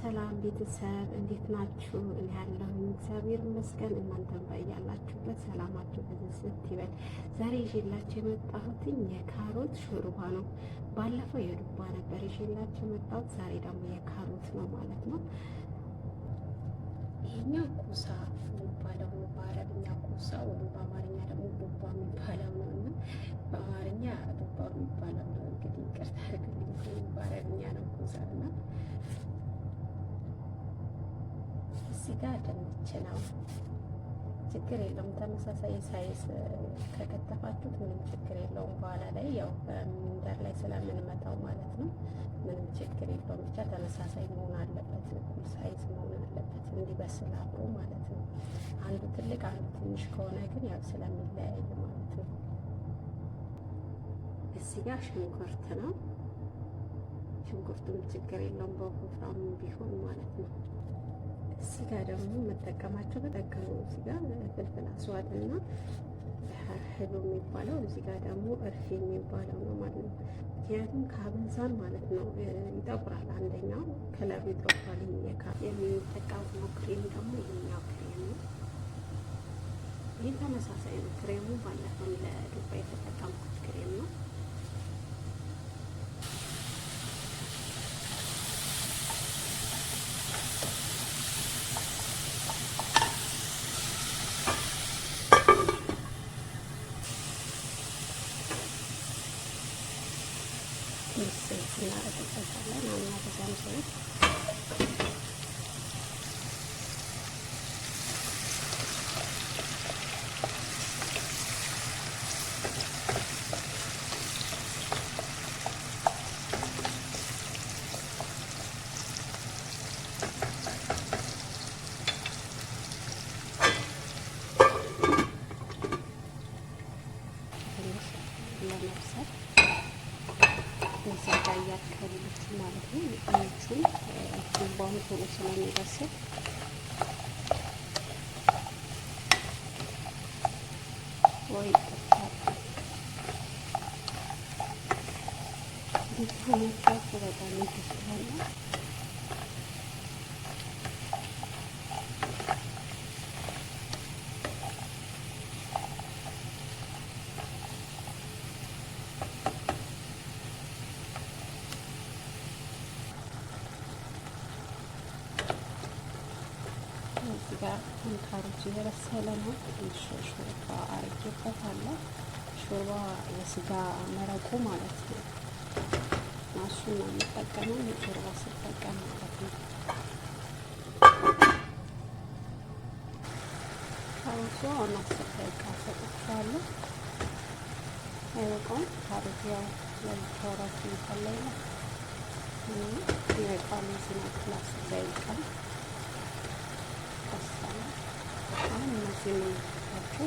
ሰላም ቤተሰብ እንዴት ናችሁ? እኔ ያለሁኝ እግዚአብሔር ይመስገን። እናንተም በያላችሁበት ሰላማችሁ ብዝት ይበል። ዛሬ ይዤላችሁ የመጣሁትኝ የካሮት ሾርባ ነው። ባለፈው የዱባ ነበር ይዤላችሁ የመጣሁት፣ ዛሬ ደግሞ የካሮት ነው ማለት ነው። ይሄኛው ኩሳ የሚባለው ነው፣ በአረብኛ ኩሳ ወይም በአማርኛ ደግሞ ዱባ የሚባለው ነው እና በአማርኛ ዱባ የሚባለው ነው። እንግዲህ ይቅርታ አድርጉልኝ፣ በአረብኛ ነው ኩሳ እና እዚህ ጋር ድንች ነው። ችግር የለውም። ተመሳሳይ ሳይዝ ከከተፋችሁት ምንም ችግር የለውም። በኋላ ላይ ያው በሚንደር ላይ ስለምንመታው ማለት ነው ምንም ችግር የለውም። ብቻ ተመሳሳይ መሆን አለበት፣ እኩል ሳይዝ መሆን አለበት እንዲበስል አብሮ ማለት ነው። አንዱ ትልቅ አንዱ ትንሽ ከሆነ ግን ያው ስለሚለያይ ማለት ነው። እዚህ ጋር ሽንኩርት ነው። ሽንኩርቱም ችግር የለውም በወፍራም ቢሆን ማለት ነው። እዚህ ጋር ደግሞ መጠቀማቸው በጠቀሙ እዚህ ጋር ፍልፍል አስዋድ እና ህሉ የሚባለው እዚህ ጋር ደግሞ እርፌ የሚባለው ነው ማለት ነው። ምክንያቱም ካበዛን ማለት ነው ይጠቁራል። አንደኛው ከለሩ ይጠቁራል። የሚጠቃው ነው ክሬም ደግሞ ይሄኛው ክሬም ነው። ይህ ተመሳሳይ ነው። ክሬሙ ባለፈው ለዱባ የተጠቀምኩት ክሬም ነው። እናደርግበታለን አሁን በዛም ሰዓት ለመብሰል እዚህ ጋር እያከሉት ማለት ነው። ድንቹን ዱባውን ቶሎ ስለሚበስል ወይ ዲታማቻቱ በጣም ይደስታል። እዚህ ጋር ካሮቱ የበሰለ ነው። ትንሽ ሾርባ አርጌበታለሁ። ሾርባ የስጋ መረቁ ማለት ነው። እሱን ነው የምጠቀመው የሾርባ ስጠቀም ማለት ነው። ካሮቱ አሁን 10 ደቂቃ ሰጥቼዋለሁ። አይበቃውም። ካሮቱ ያው ለተወራት ይፈለግ ነው ይበቃል። ዝናብ ክላስ ዘይቃል አሁን እነዚህ ነው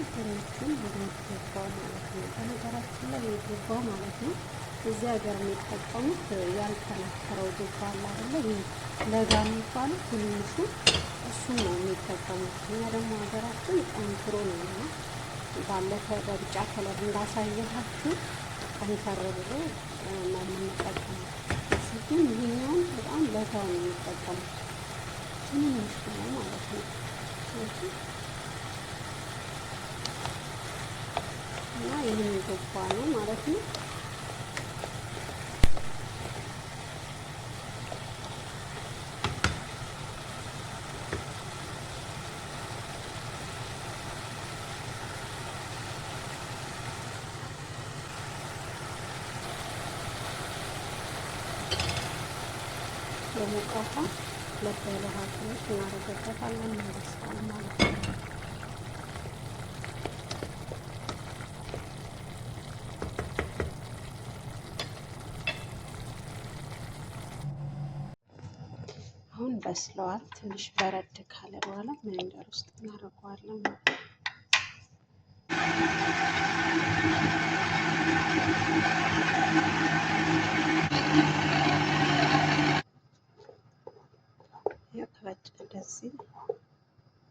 ድንቹን የሚገባው ማለት ነው። በነገራችን ላይ የሚገባው ማለት ነው እዚህ ሀገር የሚጠቀሙት ያልተነከረው ዱባ አለ አይደለ? ለጋ የሚባለው ትንሹ እሱ ነው የሚጠቀሙት። እኛ ደግሞ ሀገራችን ጠንክሮ ነው እና ባለፈ በቢጫ ከለር እንዳሳየኋችሁ ጠንከር ብሎ ነው የምንጠቀመው። እዚህ ግን ይሄኛውን በጣም ለጋው ነው የሚጠቀሙት፣ ትንሽ ነው ማለት ነው። እና ይህን ዱባ ነው ማለት ነው። የሞቀ ውሃ ለብ ያለ ውሃ ትንሽ እናደርግበታለን ማለት ነው። አሁን በስለዋል። ትንሽ በረድ ካለ በኋላ ምንደር ውስጥ እናደርገዋለን ማለት ነው። እንደዚህ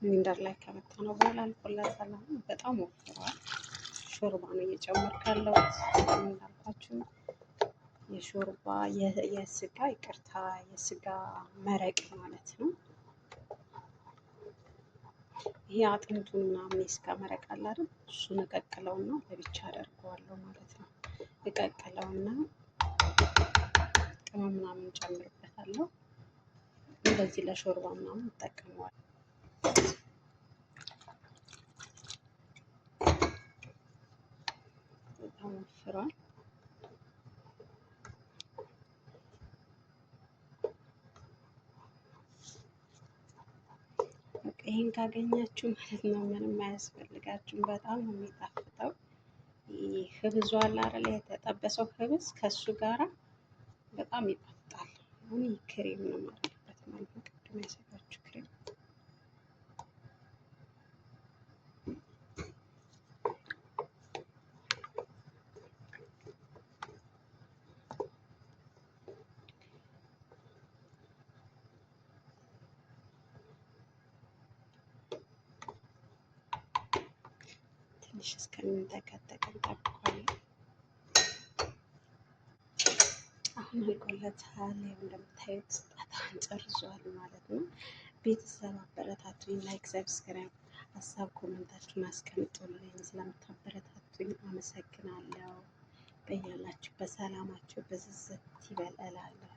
ምንደር ላይ ከመጣነው በኋላ አልቆለታል። በጣም ወፍሯል። ሾርባ ነው እየጨመርኩ ያለሁት እንዳልኳችሁ የሾርባ የስጋ ይቅርታ፣ የስጋ መረቅ ማለት ነው። ይሄ አጥንቱን ምናምን የስጋ መረቅ አለ አይደል? እሱን እቀቅለውና ለብቻ አደርገዋለሁ ማለት ነው። እቀቅለውና ቅመም ምናምን ጨምርበታለሁ። እንደዚህ ለሾርባ ምናምን እጠቀመዋለሁ። በጣም ወፍሯል። ይሄን ካገኛችሁ ማለት ነው ምንም አያስፈልጋችሁም። በጣም ነው የሚጣፍጠው። ህብዙ አለ አይደል? የተጠበሰው ህብዝ ከሱ ጋራ በጣም ይጣፍጣል። አሁን ክሬም ነው የማደርግበት ማለት ነው። ቅድም ያሳያችሁ ክሬም ትንሽ እስከሚንተከተክ እንጠብቀዋለን። አሁን አልቆለታል። ያው እንደምታዩት ጣጣን ጨርሷል ማለት ነው። ቤተሰብ አበረታቱኝ። ላይክ፣ ሰብስክራይብ፣ ሀሳብ ኮሜንታችሁን አስቀምጡልኝ። ስለምታበረታቱኝ አመሰግናለሁ። በያላችሁ በሰላማችሁ ብዝዝት ይበል እላለሁ።